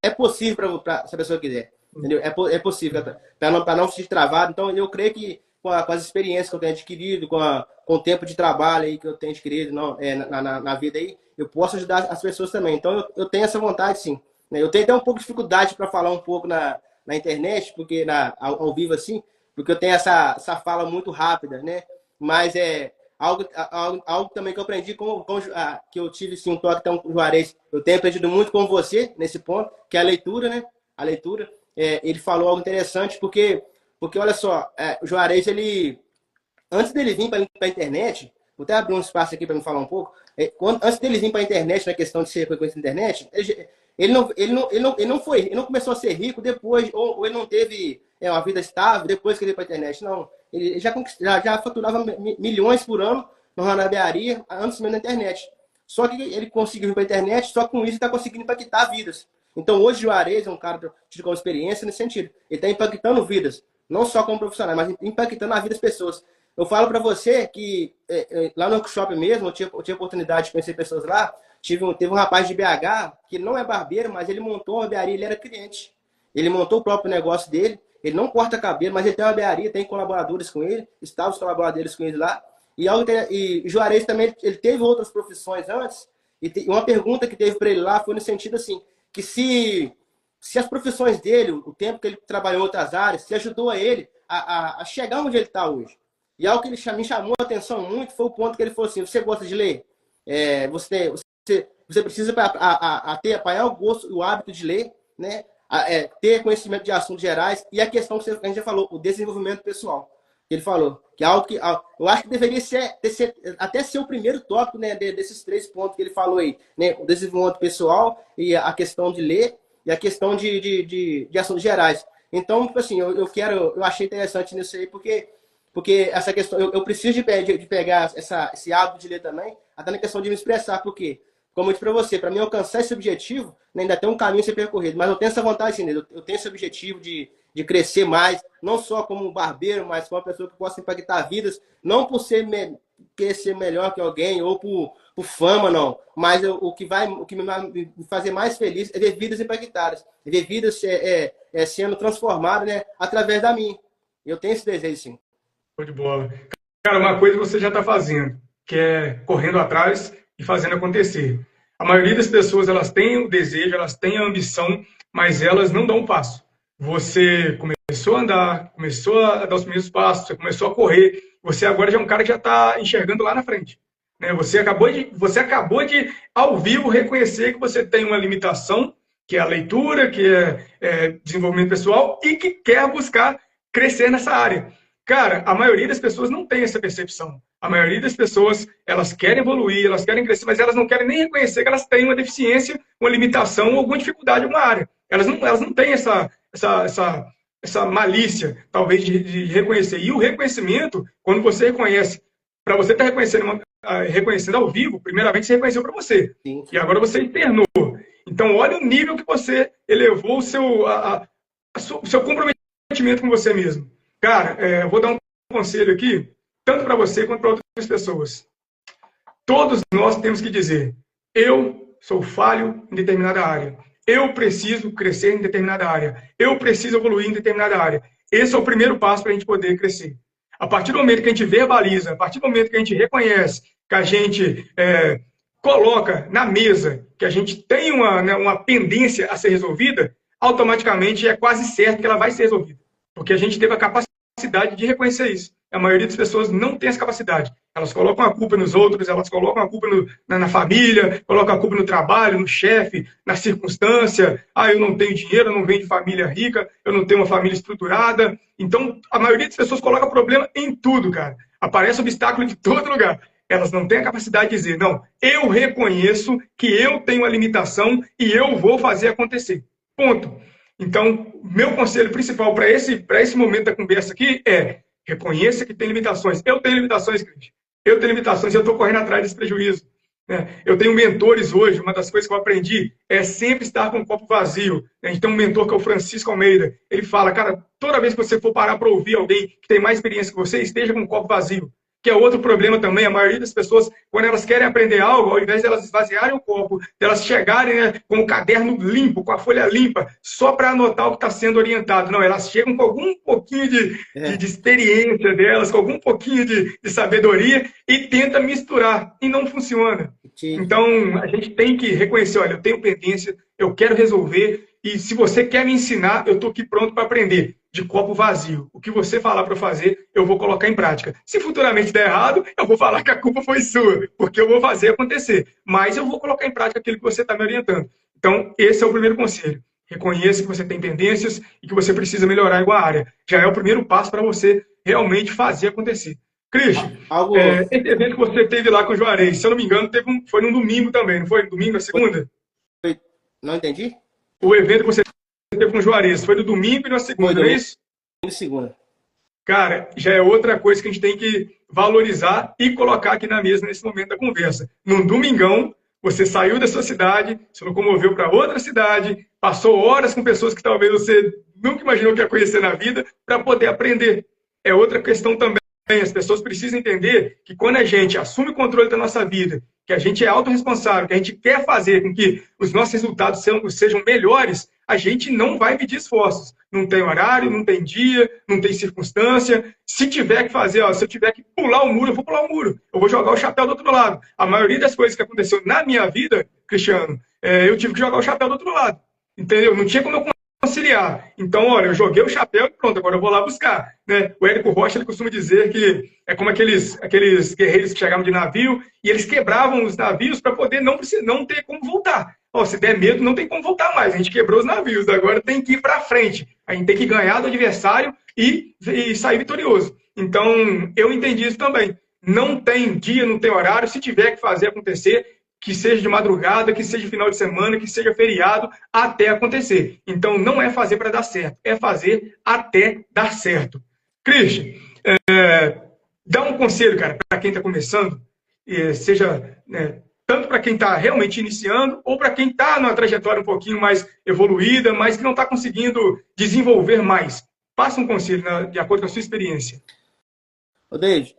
é possível para se a pessoa quiser. Entendeu? É possível, para não se sentir travado. Então, eu creio que com as experiências que eu tenho adquirido, com o tempo de trabalho aí que eu tenho adquirido na vida aí, eu posso ajudar as pessoas também. Então, eu tenho essa vontade, sim. Eu tenho até um pouco de dificuldade para falar um pouco na internet, porque ao vivo assim, porque eu tenho essa fala muito rápida, né? Mas é algo também que eu aprendi que eu tive sim, um toque então, com o Juarez. Eu tenho aprendido muito com você nesse ponto, que é a leitura, né? A leitura. Ele falou algo interessante, porque olha só, o Juarez, antes dele vir para a internet, vou até abrir um espaço aqui para me falar um pouco, antes dele vir para a internet, na questão de ser reconhecido na internet, ele não começou a ser rico depois, ou ele não teve uma vida estável depois que ele veio para a internet. Não, ele já faturava milhões por ano na barbearia antes mesmo da internet. Só que ele conseguiu vir para a internet, só com isso ele está conseguindo impactar vidas. Então hoje o Juarez é um cara tido com experiência nesse sentido. Ele está impactando vidas, não só como profissional, mas impactando a vida das pessoas. Eu falo para você que lá no workshop mesmo, eu tinha oportunidade de conhecer pessoas lá. Teve um rapaz de BH, que não é barbeiro, mas ele montou uma barbearia, ele era cliente. Ele montou o próprio negócio dele, ele não corta cabelo, mas ele tem uma barbearia, tem colaboradores com ele, estavam os colaboradores com ele lá. E Juarez também, ele teve outras profissões antes, e uma pergunta que teve para ele lá foi no sentido assim, que se as profissões dele, o tempo que ele trabalhou em outras áreas, se ajudou a ele a chegar onde ele está hoje. E algo que me chamou a atenção muito foi o ponto que ele falou assim, você gosta de ler? Você precisa apanhar o gosto, o hábito de ler, né? Ter conhecimento de assuntos gerais e a questão que a gente já falou, o desenvolvimento pessoal. Ele falou que é algo que eu acho que deveria até ser o primeiro tópico, né, desses 3 pontos que ele falou aí, né? O desenvolvimento pessoal e a questão de ler e a questão de assuntos gerais. Então, tipo assim, eu achei interessante nisso aí porque essa questão, eu preciso de pegar esse hábito de ler também, até na questão de me expressar, porque como eu disse para você, para mim alcançar esse objetivo, né, ainda tem um caminho a ser percorrido, mas eu tenho essa vontade, sim, eu tenho esse objetivo de crescer mais, não só como barbeiro, mas como uma pessoa que possa impactar vidas, não por querer ser melhor que alguém ou por fama, não, mas o que me vai me fazer mais feliz é ver vidas impactadas, é ver vidas sendo transformadas, né, através da minha. Eu tenho esse desejo, sim. Show de bola. Cara, uma coisa você já está fazendo, que é correndo atrás e fazendo acontecer. A maioria das pessoas, elas têm o desejo, elas têm a ambição, mas elas não dão um passo. Você começou a andar, começou a dar os primeiros passos, você começou a correr, você agora já é um cara que já está enxergando lá na frente. Né? Você acabou de, ao vivo, reconhecer que você tem uma limitação, que é a leitura, que é desenvolvimento pessoal, e que quer buscar crescer nessa área. Cara, a maioria das pessoas não tem essa percepção. A maioria das pessoas, elas querem evoluir, elas querem crescer, mas elas não querem nem reconhecer que elas têm uma deficiência, uma limitação ou alguma dificuldade em uma área. Elas não têm essa malícia, talvez, de reconhecer. E o reconhecimento, quando você reconhece, para você estar reconhecendo ao vivo, primeiramente você reconheceu para você. Sim. E agora você internou. Então, olha o nível que você elevou o seu comprometimento com você mesmo. Cara, eu vou dar um conselho aqui, tanto para você quanto para outras pessoas. Todos nós temos que dizer, eu sou falho em determinada área. Eu preciso crescer em determinada área. Eu preciso evoluir em determinada área. Esse é o primeiro passo para a gente poder crescer. A partir do momento que a gente verbaliza, a partir do momento que a gente reconhece, que a gente coloca na mesa, que a gente tem uma pendência a ser resolvida, automaticamente é quase certo que ela vai ser resolvida. Porque a gente teve a capacidade de reconhecer isso. A maioria das pessoas não tem essa capacidade. Elas colocam a culpa nos outros, elas colocam a culpa na família, colocam a culpa no trabalho, no chefe, na circunstância. Eu não tenho dinheiro, eu não venho de família rica, eu não tenho uma família estruturada. Então, a maioria das pessoas coloca problema em tudo, cara. Aparece obstáculo de todo lugar. Elas não têm a capacidade de dizer, não, eu reconheço que eu tenho uma limitação e eu vou fazer acontecer. Ponto. Então, meu conselho principal para esse momento da conversa aqui é reconheça que tem limitações. Eu tenho limitações, Cris. Eu tenho limitações e eu estou correndo atrás desse prejuízo. Eu tenho mentores hoje, uma das coisas que eu aprendi é sempre estar com o copo vazio. A gente tem um mentor que é o Francisco Almeida. Ele fala, cara, toda vez que você for parar para ouvir alguém que tem mais experiência que você, esteja com o copo vazio. Que é outro problema também, a maioria das pessoas, quando elas querem aprender algo, ao invés de elas esvaziarem o copo, de elas chegarem com o caderno limpo, com a folha limpa, só para anotar o que está sendo orientado. Não, elas chegam com algum pouquinho de experiência delas, com algum pouquinho de sabedoria e tenta misturar, e não funciona. Sim. Então, a gente tem que reconhecer, olha, eu tenho pendência, eu quero resolver, e se você quer me ensinar, eu estou aqui pronto para aprender. De copo vazio. O que você falar para fazer, eu vou colocar em prática. Se futuramente der errado, eu vou falar que a culpa foi sua, porque eu vou fazer acontecer. Mas eu vou colocar em prática aquilo que você está me orientando. Então, esse é o primeiro conselho. Reconheça que você tem pendências e que você precisa melhorar em alguma área. Já é o primeiro passo para você realmente fazer acontecer. Christian, esse evento que você teve lá com o Juarez, se eu não me engano, foi num domingo também, não foi? Domingo, na segunda? Não entendi? O evento que você teve com o Juarez, foi no domingo e na segunda, não é isso? Segunda. Cara, já é outra coisa que a gente tem que valorizar e colocar aqui na mesa nesse momento da conversa. Num domingão, você saiu da sua cidade, se locomoveu para outra cidade, passou horas com pessoas que talvez você nunca imaginou que ia conhecer na vida, para poder aprender. É outra questão também. As pessoas precisam entender que quando a gente assume o controle da nossa vida, que a gente é autorresponsável, que a gente quer fazer com que os nossos resultados sejam melhores, a gente não vai medir esforços. Não tem horário, não tem dia, não tem circunstância. Se tiver que fazer, se eu tiver que pular o muro, eu vou pular o muro. Eu vou jogar o chapéu do outro lado. A maioria das coisas que aconteceu na minha vida, Cristiano, eu tive que jogar o chapéu do outro lado. Entendeu? Não tinha como eu conciliar. Então, olha, eu joguei o chapéu e pronto, agora eu vou lá buscar. Né? O Érico Rocha ele costuma dizer que é como aqueles guerreiros que chegavam de navio e eles quebravam os navios para poder não ter como voltar. Se der medo, não tem como voltar mais. A gente quebrou os navios, agora tem que ir para frente. A gente tem que ganhar do adversário e sair vitorioso. Então, eu entendi isso também. Não tem dia, não tem horário. Se tiver que fazer acontecer, que seja de madrugada, que seja final de semana, que seja feriado, até acontecer. Então, não é fazer para dar certo, é fazer até dar certo. Christian, dá um conselho, cara, para quem está começando, seja tanto para quem está realmente iniciando, ou para quem está numa trajetória um pouquinho mais evoluída, mas que não está conseguindo desenvolver mais. Passa um conselho de acordo com a sua experiência. Ô, David,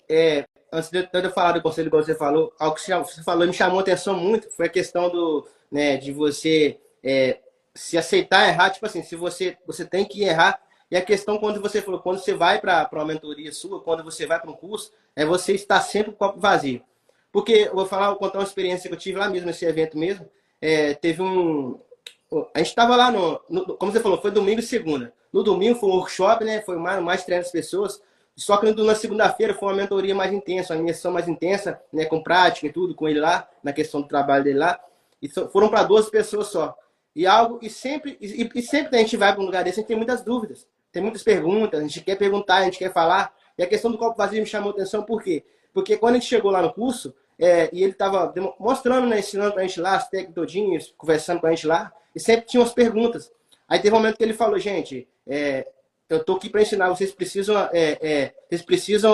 antes de eu falar do conselho que você falou, algo que você falou me chamou a atenção muito, foi a questão de você se aceitar errar, tipo assim, se você tem que errar, e a questão quando você falou, quando você vai para uma mentoria sua, quando você vai para um curso, é você estar sempre com o copo vazio. Porque, vou contar uma experiência que eu tive lá mesmo, nesse evento mesmo, teve a gente estava lá, como você falou, foi domingo e segunda. No domingo foi um workshop, né, foi mais de 300 pessoas. Só que na segunda-feira foi uma mentoria mais intensa, uma imersão mais intensa, né, com prática e tudo, com ele lá, na questão do trabalho dele lá. E foram para 12 pessoas só. E sempre que a gente vai para um lugar desse, a gente tem muitas dúvidas, tem muitas perguntas, a gente quer perguntar, a gente quer falar. E a questão do copo vazio me chamou a atenção, por quê? Porque quando a gente chegou lá no curso, e ele estava mostrando, né, ensinando para a gente lá, as técnicas todinhas, conversando com a gente lá, e sempre tinha umas perguntas. Aí teve um momento que ele falou, gente, eu estou aqui para ensinar, vocês precisam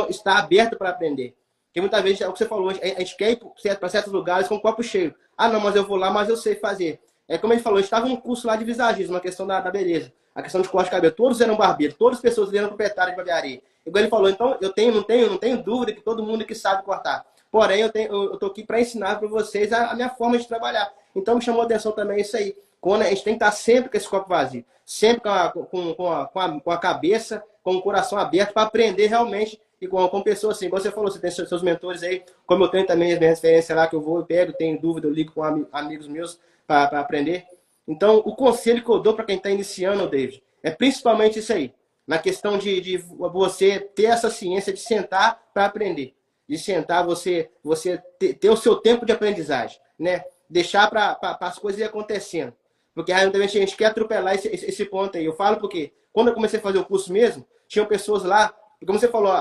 estar abertos para aprender. Porque muitas vezes, é o que você falou, a gente quer ir para certos lugares com o copo cheio. Ah, não, mas eu vou lá, mas eu sei fazer. Como ele falou, a gente estava num curso lá de visagismo, uma questão da beleza, a questão de corte de cabelo. Todos eram barbeiros, todas as pessoas eram proprietárias de barbearia. Igual ele falou, então eu não tenho dúvida que todo mundo que sabe cortar. Porém, eu estou aqui para ensinar para vocês a minha forma de trabalhar. Então me chamou a atenção também isso aí. Quando a gente tem que estar sempre com esse copo vazio, sempre com a cabeça, com o coração aberto para aprender realmente e com pessoas assim. Igual você falou, você tem seus mentores aí, como eu tenho também as minhas referências lá que eu pego, tenho dúvida, eu ligo com amigos meus para aprender. Então, o conselho que eu dou para quem está iniciando, David, é principalmente isso aí. Na questão de você ter essa ciência de sentar para aprender. De sentar, você ter o seu tempo de aprendizagem, né? Deixar para as coisas ir acontecendo. Porque a gente quer atropelar esse ponto aí. Eu falo porque quando eu comecei a fazer o curso mesmo, tinham pessoas lá, como você falou,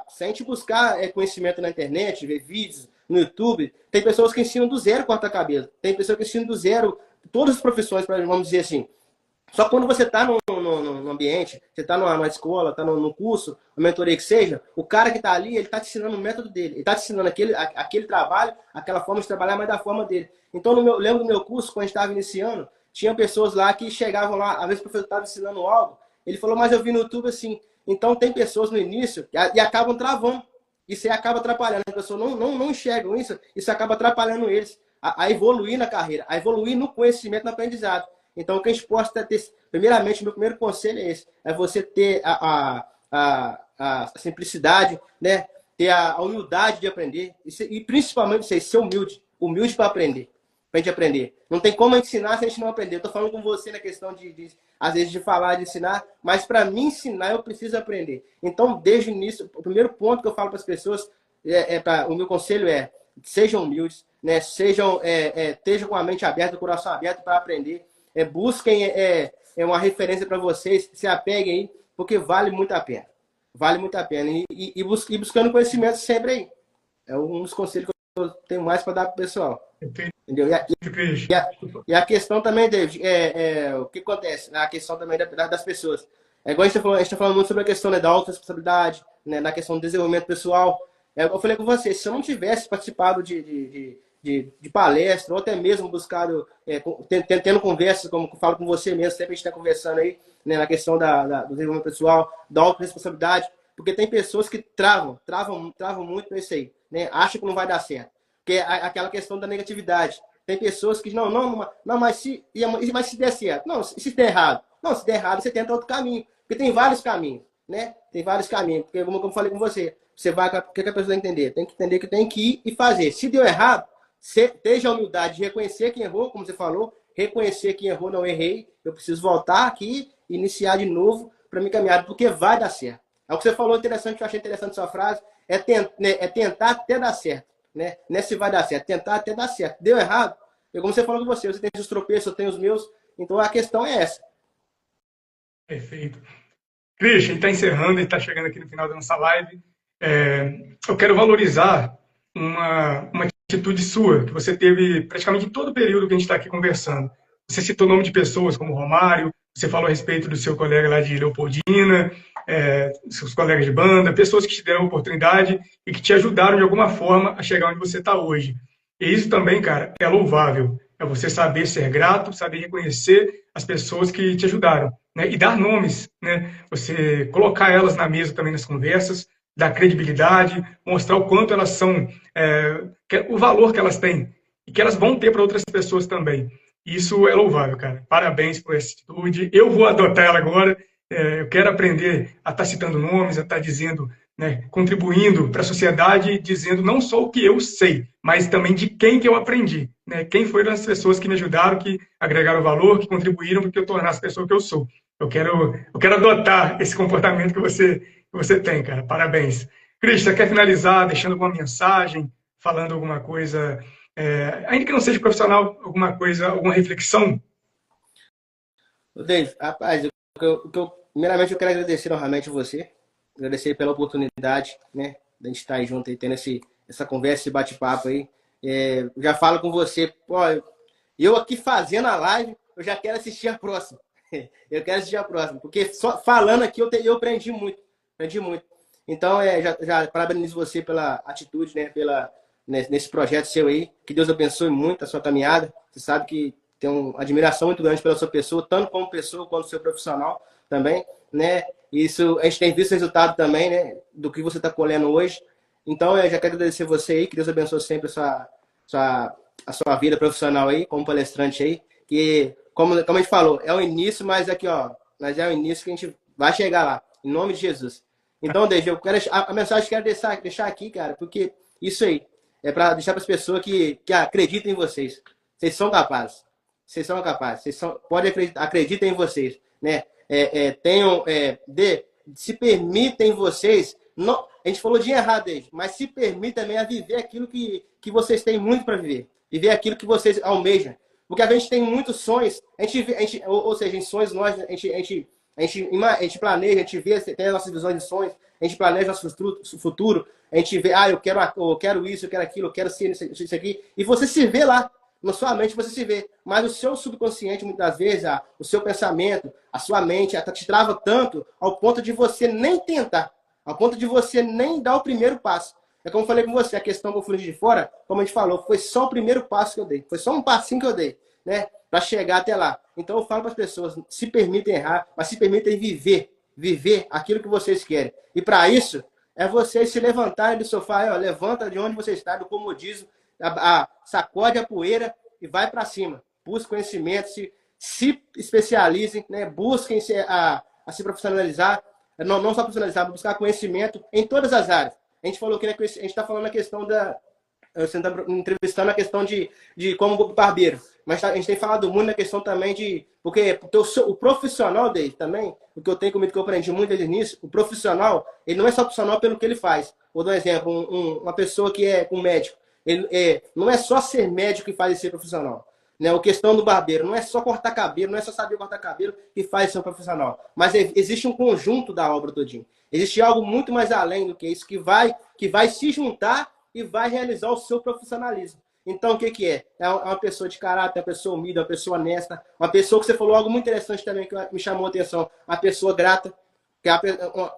se a gente buscar conhecimento na internet, ver vídeos no YouTube, tem pessoas que ensinam do zero cortar cabelo. Tem pessoas que ensinam do zero todas as profissões, vamos dizer assim. Só que quando você está no ambiente, você está numa escola, está no curso, uma mentoria que seja, o cara que está ali, ele está te ensinando o método dele. Ele está te ensinando aquele trabalho, aquela forma de trabalhar, mas da forma dele. Então, lembro do meu curso, quando a gente estava iniciando, tinha pessoas lá que chegavam lá, às vezes o professor estava ensinando algo, ele falou, mas eu vi no YouTube assim. Então, tem pessoas no início e acabam travando. Isso aí acaba atrapalhando. As pessoas não enxergam isso acaba atrapalhando eles a evoluir na carreira, a evoluir no conhecimento, no aprendizado. Então, o que a gente possa ter, primeiramente, meu primeiro conselho é esse, é você ter a simplicidade, né? Ter a humildade de aprender, e principalmente ser humilde para aprender, para a gente aprender. Não tem como ensinar se a gente não aprender. Eu estou falando com você na questão às vezes, de falar, de ensinar, mas para mim ensinar, eu preciso aprender. Então, desde o início, o primeiro ponto que eu falo para as pessoas, o meu conselho é, sejam humildes, né? Estejam com a mente aberta, o coração aberto para aprender. Busquem uma referência para vocês, se apeguem aí, porque vale muito a pena. Vale muito a pena. E buscando conhecimento sempre aí. É um dos conselhos que eu tenho mais para dar para o pessoal. Entendeu? E a questão também, David, o que acontece? A questão também das pessoas. Igual a gente está falando muito sobre a questão, né, da autorresponsabilidade, né, na questão do desenvolvimento pessoal. Eu falei com você, se eu não tivesse participado de palestra, ou até mesmo buscado, tendo conversas, como eu falo com você mesmo, sempre a gente está conversando aí, né, na questão do desenvolvimento pessoal, da autorresponsabilidade, porque tem pessoas que travam muito para isso aí, né, acham que não vai dar certo, porque aquela questão da negatividade. Tem pessoas que, mas se der certo, não, se der errado, não, se der errado, você tenta outro caminho, porque tem vários caminhos, né, tem vários caminhos, porque como eu falei com você vai, o que a pessoa tem que entender? Tem que entender que tem que ir e fazer. Se deu errado, esteja a humildade de reconhecer quem errou, como você falou, reconhecer quem errou, não errei, eu preciso voltar aqui e iniciar de novo para minha caminhada, porque vai dar certo. É o que você falou interessante, que eu achei interessante sua frase, tentar até dar certo, né? Não é se vai dar certo, tentar até dar certo. Deu errado, como você falou com você tem os tropeços, eu tenho os meus, então a questão é essa. Perfeito. Christian, a gente está encerrando, a gente está chegando aqui no final da nossa live. Eu quero valorizar uma atitude sua, que você teve praticamente todo o período que a gente está aqui conversando. Você citou o nome de pessoas como Romário, você falou a respeito do seu colega lá de Leopoldina, seus colegas de banda, pessoas que te deram oportunidade e que te ajudaram de alguma forma a chegar onde você está hoje. E isso também, cara, é louvável. É você saber ser grato, saber reconhecer as pessoas que te ajudaram, né? E dar nomes, né? Você colocar elas na mesa também nas conversas, dar credibilidade, mostrar o quanto elas são, o valor que elas têm e que elas vão ter para outras pessoas também. Isso é louvável, cara. Parabéns por essa atitude. Eu vou adotar ela agora. Eu quero aprender a estar citando nomes, a estar dizendo, né, contribuindo para a sociedade, dizendo não só o que eu sei, mas também de quem que eu aprendi, né? Quem foram as pessoas que me ajudaram, que agregaram valor, que contribuíram para que eu tornasse a pessoa que eu sou. Eu quero adotar esse comportamento que você tem, cara. Parabéns. Cris, você quer finalizar deixando alguma mensagem, falando alguma coisa, ainda que não seja profissional, alguma coisa, alguma reflexão? David, rapaz, primeiramente eu quero agradecer novamente a você, agradecer pela oportunidade, né? Da gente estar aí junto aí, tendo essa conversa, esse bate-papo aí. Já falo com você, pô, eu aqui fazendo a live, eu já quero assistir a próxima. Eu quero assistir a próxima, porque só falando aqui eu aprendi muito. Aprendi muito. Então, já parabenizo você pela atitude, né, nesse projeto seu aí. Que Deus abençoe muito a sua caminhada. Você sabe que tem uma admiração muito grande pela sua pessoa, tanto como pessoa quanto seu profissional também, né? Isso, a gente tem visto o resultado também, né, do que você está colhendo hoje. Então, eu já quero agradecer você aí, que Deus abençoe sempre a sua vida profissional aí, como palestrante aí, que, como a gente falou, é o início, mas aqui, ó, mas é o início que a gente vai chegar lá, em nome de Jesus. Então, Deide, eu quero, a mensagem que eu quero deixar aqui, cara, porque isso aí é para deixar para as pessoas que acreditam em vocês. Vocês são capazes. Vocês são capazes. Podem acreditar, acreditem em vocês, né? Se permitem vocês, não, a gente falou de errar, Deide, mas se permitam também a viver aquilo que vocês têm muito para viver. Viver aquilo que vocês almejam. Porque a gente tem muitos sonhos, ou seja, em sonhos nós, a gente planeja, a gente vê, tem as nossas visões de sonhos, a gente planeja nosso futuro, a gente vê, eu quero isso, eu quero aquilo, eu quero ser isso aqui, e você se vê lá, na sua mente você se vê, mas o seu subconsciente, muitas vezes, o seu pensamento, a sua mente, te trava tanto ao ponto de você nem tentar, ao ponto de você nem dar o primeiro passo. É como eu falei com você, a questão do Fluir de Fora, como a gente falou, foi só o primeiro passo que eu dei, foi só um passinho que eu dei, né, para chegar até lá. Então eu falo para as pessoas, se permitem errar, mas se permitem viver aquilo que vocês querem. E para isso, é vocês se levantarem do sofá, levanta de onde você está, do comodismo, sacode a poeira e vai para cima. Busque conhecimento, se especializem, né? Busquem a se profissionalizar, não só profissionalizar, mas buscar conhecimento em todas as áreas. A gente falou que a gente está falando a questão você está entrevistando a questão de como barbeiro, mas a gente tem falado muito na questão também porque o profissional dele também, o que eu tenho comigo, que eu aprendi muito desde o início, o profissional, ele não é só profissional pelo que ele faz. Vou dar um exemplo, uma pessoa que é um médico, não é só ser médico que faz ser profissional. Né? A questão do barbeiro não é só cortar cabelo, não é só saber cortar cabelo que faz ser um profissional. Mas existe um conjunto da obra todinho. Existe algo muito mais além do que isso, que vai se juntar e vai realizar o seu profissionalismo. Então, o que é? É uma pessoa de caráter, uma pessoa humilde, uma pessoa honesta, uma pessoa que você falou algo muito interessante também, que me chamou a atenção, uma pessoa grata, que é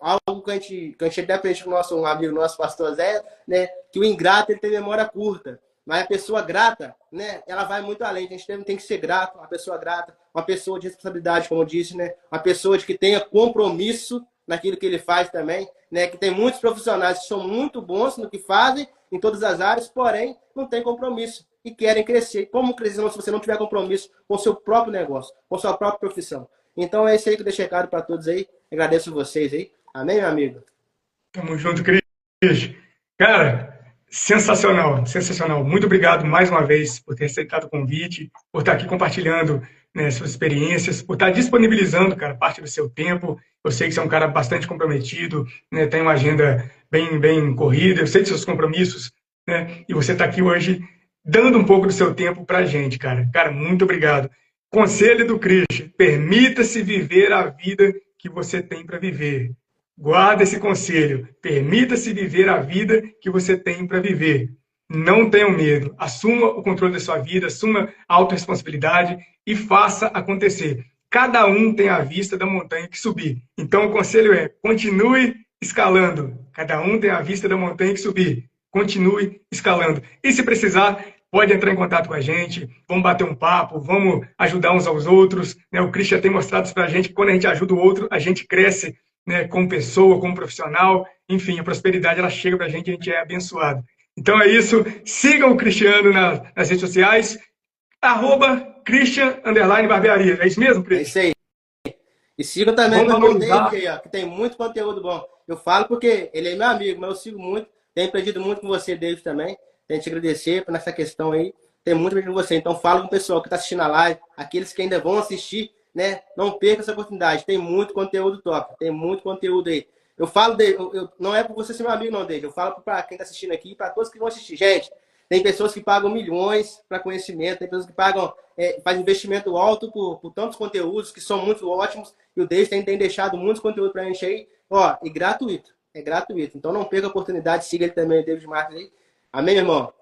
algo que a gente até aprende com o nosso amigo, nosso pastor Zé, né? Que o ingrato ele tem memória curta. Mas a pessoa grata, né, ela vai muito além. A gente tem que ser grato, uma pessoa grata, uma pessoa de responsabilidade, como eu disse, né? Uma pessoa que tenha compromisso naquilo que ele faz também, né? Que tem muitos profissionais que são muito bons no que fazem, em todas as áreas, porém, não tem compromisso e querem crescer. Como crescer se você não tiver compromisso com o seu próprio negócio, com a sua própria profissão? Então é isso aí que eu deixei recado para todos aí. Agradeço vocês aí. Amém, meu amigo? Tamo junto, Cris. Cara, sensacional, sensacional. Muito obrigado mais uma vez por ter aceitado o convite, por estar aqui compartilhando, né, suas experiências, por estar disponibilizando, cara, parte do seu tempo. Eu sei que você é um cara bastante comprometido, né, tem uma agenda bem corrida, eu sei dos seus compromissos, né, e você está aqui hoje dando um pouco do seu tempo para a gente, cara. Cara, muito obrigado. Conselho do Christian: permita-se viver a vida que você tem para viver. Guarda esse conselho. Permita-se viver a vida que você tem para viver. Não tenha medo. Assuma o controle da sua vida, assuma a autorresponsabilidade e faça acontecer. Cada um tem a vista da montanha que subir. Então, o conselho é: continue escalando. Cada um tem a vista da montanha que subir. Continue escalando. E se precisar, pode entrar em contato com a gente, vamos bater um papo, vamos ajudar uns aos outros. O Christian tem mostrado isso para a gente, que quando a gente ajuda o outro, a gente cresce, né, como pessoa, como profissional. Enfim, a prosperidade ela chega para a gente é abençoado. Então é isso. Sigam o Cristiano nas redes sociais, @Christian_barbearia. É isso mesmo, Christian? É isso aí. E sigam também o meu irmão David aí, ó, que tem muito conteúdo bom. Eu falo porque ele é meu amigo, mas eu sigo muito. Tenho aprendido muito com você, David, também. Tenho que te agradecer por nessa questão aí. Tem muito aprendido com você. Então fala com o pessoal que está assistindo a live, aqueles que ainda vão assistir, né? Não perca essa oportunidade. Tem muito conteúdo top. Tem muito conteúdo aí. Eu falo, não é para você ser meu amigo, não, David. Eu falo para quem está assistindo aqui e para todos que vão assistir. Gente, tem pessoas que pagam milhões para conhecimento, tem pessoas que pagam, fazem investimento alto por tantos conteúdos que são muito ótimos. E o David tem deixado muitos conteúdos para a gente aí, ó, e gratuito. É gratuito. Então não perca a oportunidade, siga ele também, David Marques aí. Amém, meu irmão?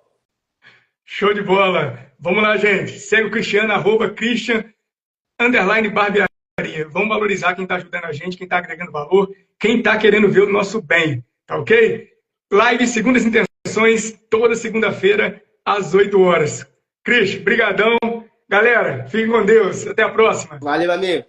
Show de bola. Vamos lá, gente. Segue o Cristiano, @Christian_barbearia. Vamos valorizar quem está ajudando a gente, quem está agregando valor, quem está querendo ver o nosso bem. Tá ok? Live Segundas Intenções, toda segunda-feira, às 8 horas. Cris, brigadão. Galera, fiquem com Deus. Até a próxima. Valeu, amigo.